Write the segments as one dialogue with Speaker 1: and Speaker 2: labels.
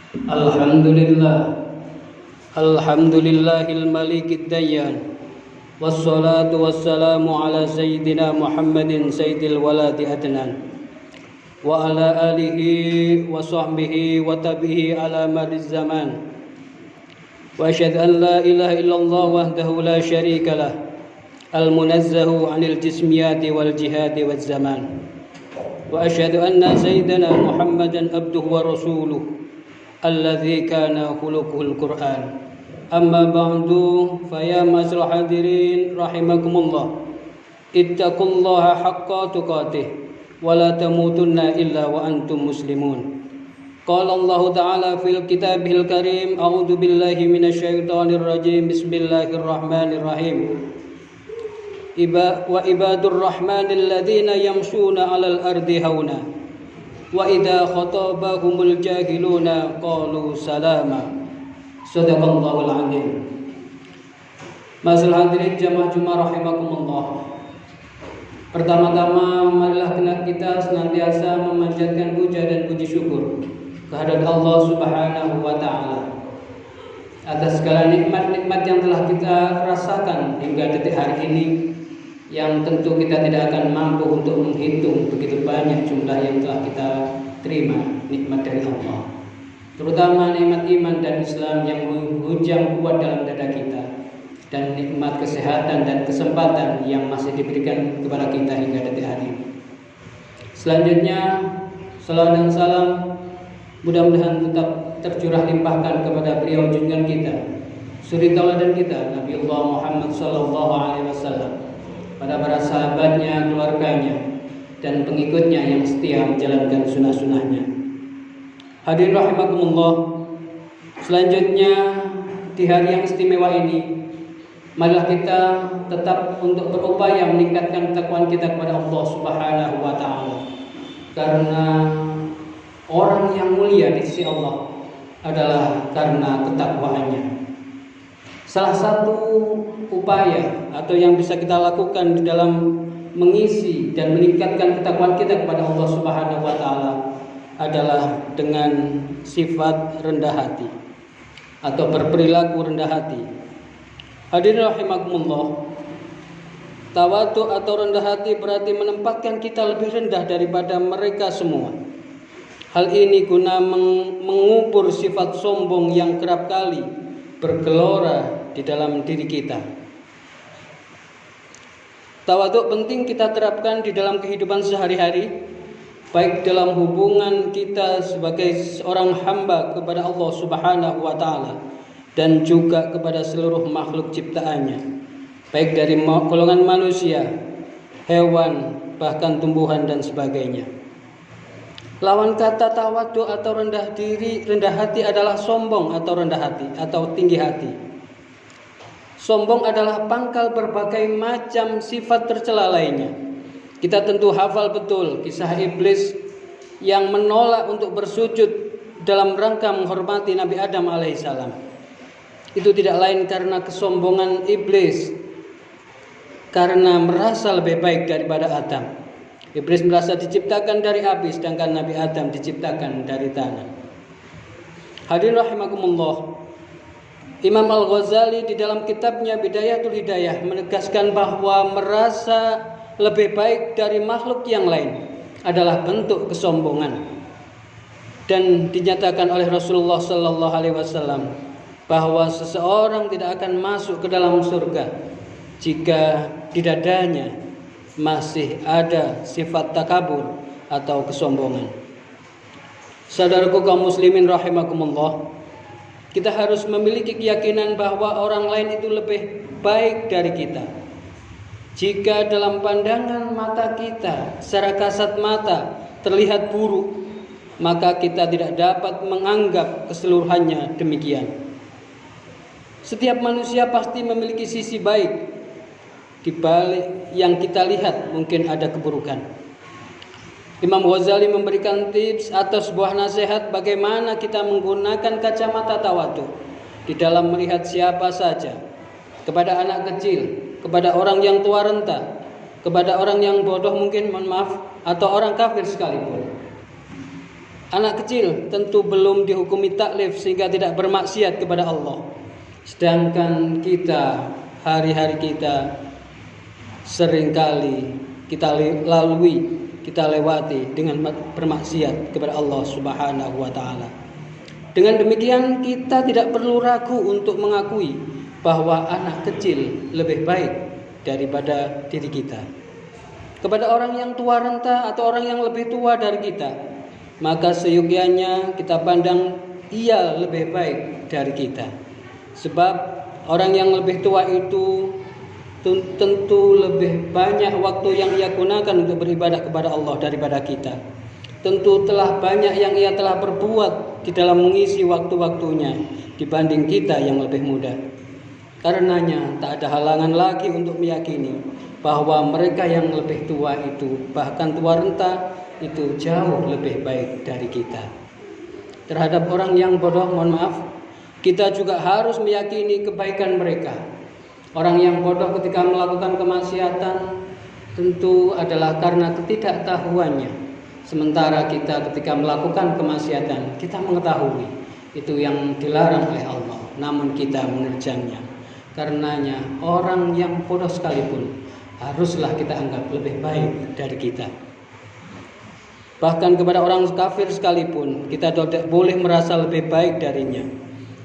Speaker 1: Alhamdulillah, Alhamdulillahil malikid dayyan, wassalatu wassalamu ala sayyidina Muhammadin sayyidil waladi adnan, wa ala alihi wa sahbihi wa tabihi ala mariz zaman. Wa asyhadu an la ilaha illallah wahdahu la syarika lah, al-munazzahu anil jismiyati wal jihadi wal zaman. Wa asyhadu anna sayyidina Muhammadan abduhu wa rasuluh alladzi kana khuluquhul Qur'an. Amma ba'du, fa ya masal hadirin rahimakumullah, ittaqullaha haqqa tuqatih wa la tamutunna illa wa antum muslimun. Qala Allah ta'ala fil kitabil karim, a'udzu billahi minasyaitonir rajim, bismillahirrahmanirrahim. Wa ibadur rahmanil ladzina yamshuna 'alal ardi hauna wa idza khatabahumul jahiluna qalu salama. Shadaqallahul azim. Masyaallah hadirin jamaah Jumat rahimakumullah. Pertama-tama marilah kita senantiasa memanjatkan puja dan puji syukur kehadirat Allah Subhanahu wa taala atas segala nikmat-nikmat yang telah kita rasakan hingga detik hari ini, yang tentu kita tidak akan mampu untuk menghitung begitu banyak jumlah yang telah kita terima nikmat dari Allah, terutama nikmat iman dan Islam yang menghujam kuat dalam dada kita, dan nikmat kesehatan dan kesempatan yang masih diberikan kepada kita hingga detik hari ini. Selanjutnya, salawat dan salam mudah-mudahan tetap tercurah limpahkan kepada beliau junjungan kita, suri tauladan kita, Nabi Allah Muhammad sallallahu alaihi wasallam, pada para sahabatnya, keluarganya, dan pengikutnya yang setia menjalankan sunnah-sunnahnya. Hadirin rahimakumullah, selanjutnya di hari yang istimewa ini, marilah kita tetap untuk berupaya meningkatkan ketakwaan kita kepada Allah Subhanahu wa taala. Karena orang yang mulia di sisi Allah adalah karena ketakwaannya. Salah satu upaya atau yang bisa kita lakukan di dalam mengisi dan meningkatkan ketakwaan kita kepada Allah Subhanahu wa taala adalah dengan sifat rendah hati atau berperilaku rendah hati. Hadirin rahimakumullah, tawadhu atau rendah hati berarti menempatkan kita lebih rendah daripada mereka semua. Hal ini guna mengubur sifat sombong yang kerap kali bergelora di dalam diri kita. Tawadhu penting kita terapkan di dalam kehidupan sehari-hari, baik dalam hubungan kita sebagai seorang hamba kepada Allah Subhanahu wa taala dan juga kepada seluruh makhluk ciptaannya, baik dari golongan manusia, hewan, bahkan tumbuhan dan sebagainya. Lawan kata tawadhu atau rendah hati adalah sombong atau rendah hati atau tinggi hati. Sombong adalah pangkal berbagai macam sifat tercela lainnya. Kita tentu hafal betul kisah iblis yang menolak untuk bersujud dalam rangka menghormati Nabi Adam alaihissalam. Itu tidak lain karena kesombongan iblis, karena merasa lebih baik daripada Adam. Iblis merasa diciptakan dari api, sedangkan Nabi Adam diciptakan dari tanah. Hadirin rahimakumullah, Imam Al-Ghazali di dalam kitabnya Bidayatul Hidayah menegaskan bahwa merasa lebih baik dari makhluk yang lain adalah bentuk kesombongan, dan dinyatakan oleh Rasulullah sallallahu alaihi wasallam bahwa seseorang tidak akan masuk ke dalam surga jika di dadanya masih ada sifat takabur atau kesombongan. Saudaraku kaum muslimin rahimakumullah, kita harus memiliki keyakinan bahwa orang lain itu lebih baik dari kita. Jika dalam pandangan mata kita secara kasat mata terlihat buruk, maka kita tidak dapat menganggap keseluruhannya demikian. Setiap manusia pasti memiliki sisi baik. Di balik yang kita lihat mungkin ada keburukan. Imam Ghazali memberikan tips atau sebuah nasihat bagaimana kita menggunakan kacamata tawadhu di dalam melihat siapa saja, kepada anak kecil, kepada orang yang tua renta, kepada orang yang bodoh mungkin, mohon maaf, atau orang kafir sekalipun. Anak kecil tentu belum dihukumi taklif sehingga tidak bermaksiat kepada Allah. Sedangkan kita, hari-hari kita seringkali kita lalui, kita lewati dengan bermaksiat kepada Allah Subhanahu wa taala. Dengan demikian kita tidak perlu ragu untuk mengakui bahwa anak kecil lebih baik daripada diri kita. Kepada orang yang tua renta atau orang yang lebih tua dari kita, maka seyogyanya kita pandang ia lebih baik dari kita. Sebab orang yang lebih tua itu tentu lebih banyak waktu yang ia gunakan untuk beribadah kepada Allah daripada kita. Tentu telah banyak yang ia telah berbuat di dalam mengisi waktu-waktunya dibanding kita yang lebih muda. Karenanya tak ada halangan lagi untuk meyakini bahwa mereka yang lebih tua itu, bahkan tua renta, itu jauh lebih baik dari kita. Terhadap orang yang bodoh, mohon maaf, kita juga harus meyakini kebaikan mereka. Orang yang bodoh ketika melakukan kemaksiatan tentu adalah karena ketidaktahuannya. Sementara kita ketika melakukan kemaksiatan, kita mengetahui itu yang dilarang oleh Allah, namun kita menerjangnya. Karenanya orang yang bodoh sekalipun haruslah kita anggap lebih baik dari kita. Bahkan kepada orang kafir sekalipun kita tidak boleh merasa lebih baik darinya.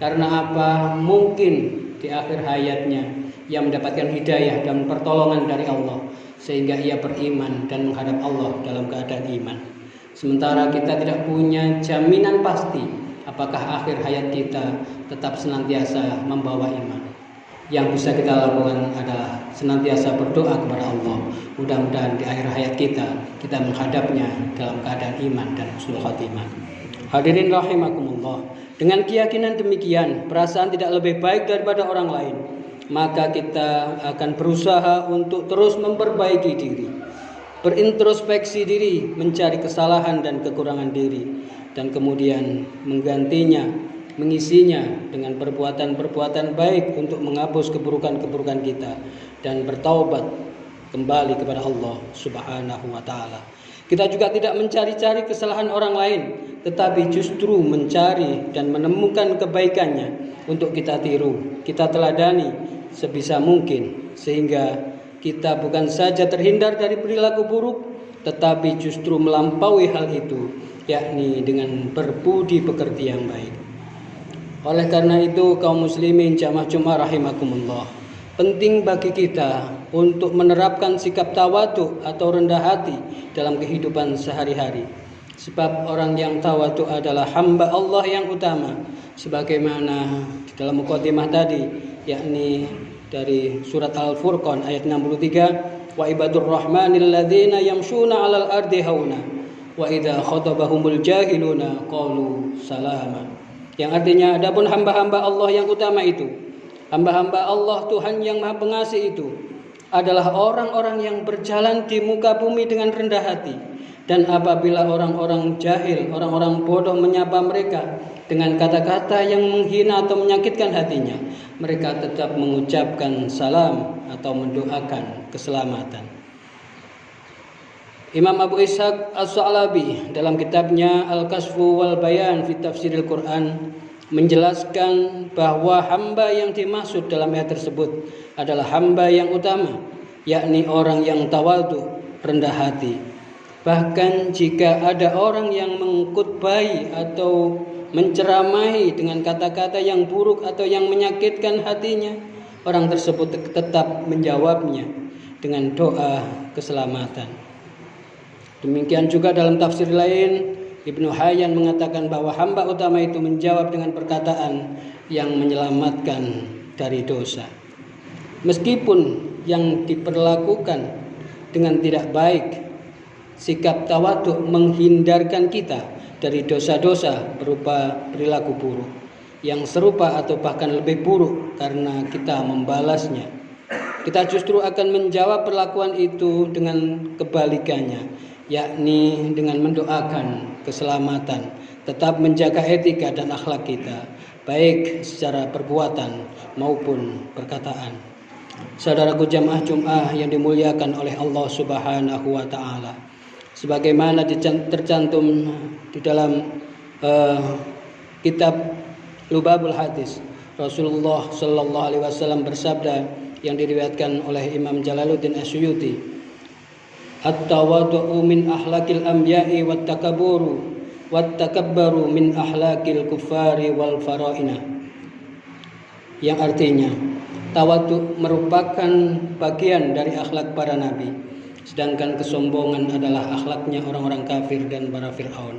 Speaker 1: Karena apa? Mungkin di akhir hayatnya ia mendapatkan hidayah dan pertolongan dari Allah, sehingga ia beriman dan menghadap Allah dalam keadaan iman. Sementara kita tidak punya jaminan pasti apakah akhir hayat kita tetap senantiasa membawa iman. Yang bisa kita lakukan adalah senantiasa berdoa kepada Allah. Mudah-mudahan di akhir hayat kita menghadapnya dalam keadaan iman dan husnul khatimah. Hadirin rahimakumullah. Dengan keyakinan demikian, perasaan tidak lebih baik daripada orang lain, maka kita akan berusaha untuk terus memperbaiki diri, berintrospeksi diri, mencari kesalahan dan kekurangan diri, dan kemudian menggantinya, mengisinya dengan perbuatan-perbuatan baik untuk menghapus keburukan-keburukan kita dan bertaubat kembali kepada Allah Subhanahu wa taala. Kita juga tidak mencari-cari kesalahan orang lain, tetapi justru mencari dan menemukan kebaikannya untuk kita tiru, kita teladani sebisa mungkin, sehingga kita bukan saja terhindar dari perilaku buruk, tetapi justru melampaui hal itu, yakni dengan berbudi pekerti yang baik. Oleh karena itu, kaum muslimin jamaah Jumat rahimakumullah, penting bagi kita untuk menerapkan sikap tawadhu atau rendah hati dalam kehidupan sehari-hari. Sebab orang yang tawadhu adalah hamba Allah yang utama, sebagaimana di dalam mukadimah tadi, yakni dari surat Al-Furqan ayat 63, wa ibadur rahmanil ladzina yamshuna 'alal ardi hauna wa idza khatabahumul jahiluna qalu salama. Yang artinya, adapun hamba-hamba Allah yang utama itu, hamba-hamba Allah Tuhan yang Maha Pengasih itu adalah orang-orang yang berjalan di muka bumi dengan rendah hati. Dan apabila orang-orang jahil, orang-orang bodoh menyapa mereka dengan kata-kata yang menghina atau menyakitkan hatinya, mereka tetap mengucapkan salam atau mendoakan keselamatan. Imam Abu Ishaq As-Sa'labi dalam kitabnya Al-Kasfu wal Bayan fi Tafsiril Quran menjelaskan bahwa hamba yang dimaksud dalam ayat tersebut adalah hamba yang utama, yakni orang yang tawadhu, rendah hati. Bahkan jika ada orang yang mengkhutbahi atau menceramahi dengan kata-kata yang buruk atau yang menyakitkan hatinya, orang tersebut tetap menjawabnya dengan doa keselamatan. Demikian juga dalam tafsir lain, Ibnu Hayyan mengatakan bahwa hamba utama itu menjawab dengan perkataan yang menyelamatkan dari dosa. Meskipun yang diperlakukan dengan tidak baik, sikap tawadhu menghindarkan kita dari dosa-dosa berupa perilaku buruk yang serupa atau bahkan lebih buruk karena kita membalasnya. Kita justru akan menjawab perlakuan itu dengan kebalikannya, yakni dengan mendoakan keselamatan, tetap menjaga etika dan akhlak kita, baik secara perbuatan maupun perkataan. Saudaraku jamaah Jum'ah yang dimuliakan oleh Allah Subhanahu wa taala, sebagaimana tercantum di dalam kitab Lubabul Hadis. Rasulullah sallallahu alaihi wasallam bersabda yang diriwayatkan oleh Imam Jalaluddin Asyuyuti, "At-tawadhu'u min akhlaqil anbiya'i wat-takabbaru min akhlaqil kuffari wal fara'ina." Yang artinya, tawadhu merupakan bagian dari akhlak para nabi, sedangkan kesombongan adalah akhlaknya orang-orang kafir dan para Fir'aun.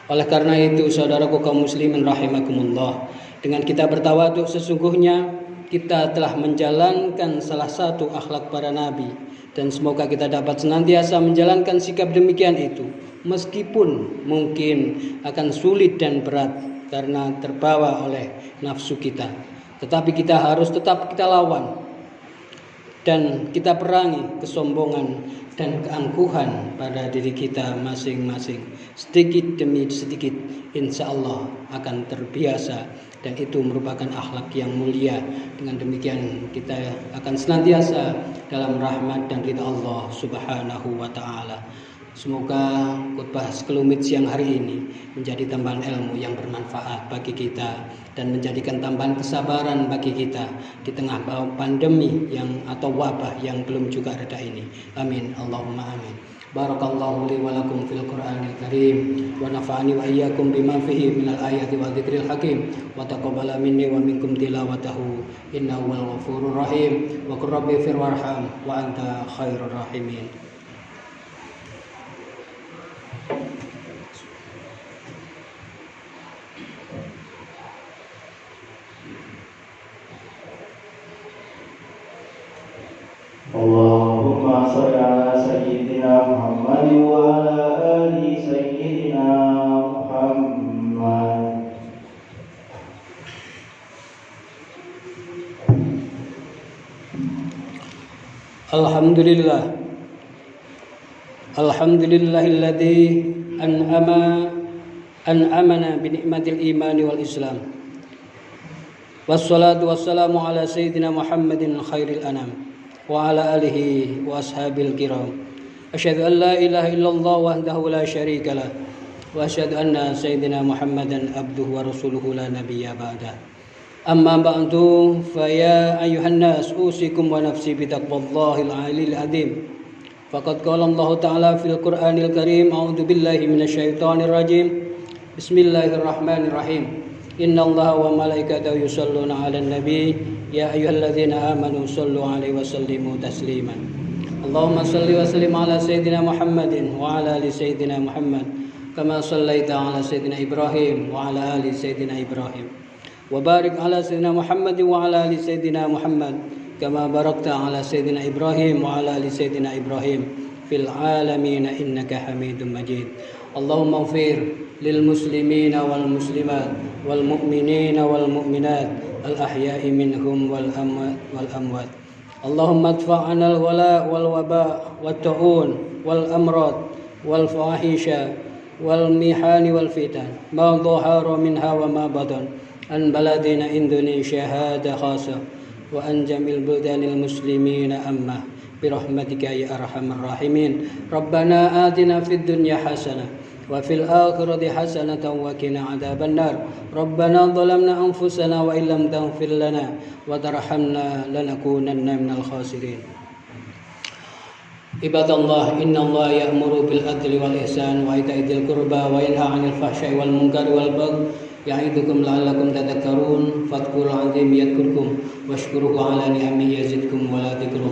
Speaker 1: Oleh karena itu, saudaraku kaum muslimin rahimakumullah, dengan kita bertawadhu sesungguhnya kita telah menjalankan salah satu akhlak para nabi, dan semoga kita dapat senantiasa menjalankan sikap demikian itu meskipun mungkin akan sulit dan berat karena terbawa oleh nafsu kita. Tetapi kita harus tetap kita lawan dan kita perangi kesombongan dan keangkuhan pada diri kita masing-masing. Sedikit demi sedikit insya Allah akan terbiasa, dan itu merupakan akhlak yang mulia. Dengan demikian kita akan senantiasa dalam rahmat dan ridha Allah subhanahu wa ta'ala. Semoga khutbah sekelumit siang hari ini menjadi tambahan ilmu yang bermanfaat bagi kita dan menjadikan tambahan kesabaran bagi kita di tengah pandemi atau wabah yang belum juga reda ini. Amin. Allahumma amin. Barakallahu li wa lakum fil Qur'anil Karim wa nafa'ani wa iyyakum bima fihi minal ayati wa dzikril hakim wa taqabbala minni wa minkum tilawatahu innahu wal ghafurur rahim wa qur rabbi fir warham wa anta khairur rahimin.
Speaker 2: Allahumma shalli ala sayyidina Muhammad wa ala ali sayyidina Muhammad.
Speaker 1: Alhamdulillahilladzi an'amana bi ni'matil imani wal islam. Wassalatu wassalamu ala sayyidina Muhammadin khairil anam wa ala alihi wa ashabil kiram. Asyhadu an la ilaha illallah wahdahu la syarika lah wa asyhadu anna sayyidina Muhammadan abduhu wa rasuluhu la nabiyya ba'da. Amma ba'du, fa ya ayyuhan nas usikum wa nafsi bi taqwallahil 'aliyil 'azim. Faqad qala Allah ta'ala fil Qur'anil Karim, a'udzu billahi minasyaitonir rajim. Bismillahirrahmanirrahim. Innallaha wa malaikatahu yusholluna 'alan nabi ya ayyuhalladzina amanu shollu 'alaihi wa sallimu tasliman. Allahumma shalli wa sallim ala sayyidina Muhammadin wa ala ali sayyidina Muhammad kama shallaita ala sayyidina Ibrahim wa ala ali sayyidina Ibrahim wa barik ala sayyidina Muhammadin wa ala ali sayyidina Muhammad kama barakta ala sayyidina Ibrahim wa ala ali sayyidina Ibrahim fil alamin innaka Hamidum Majid. Allahumma ighfir lil muslimina wal muslimat wal mu'minina wal mu'minat al ahya'i minhum wal amwat. Allahumma adfa'na al wala wal waba wat ta'un wal amrad wal fahisha wal mihani wal fitan ma dhahara minha wa ma batan an baladina Indonesia hada khasa wa an jamil buldanil muslimina amma birahmatika ya arhamar rahimin. Rabbana atina fid dunya hasanah wa fil akhirati hasanatan wa qina adzaban nar. Rabbana zalamna anfusana wa illam taghfir lana wa tarhamna lanakunanna minal khasirin. Ibadallah, innallaha ya'muru bil adli wal ihsan wa ita'i dzil qurba wa yanha 'anil fahsya'i wal munkari wal baghi ya'idukum la'allakum tadhakkarun. Fadhkurul 'azim yadhkurkum washkuruhu 'ala ni'amihi yazidkum wa la dzikrullahi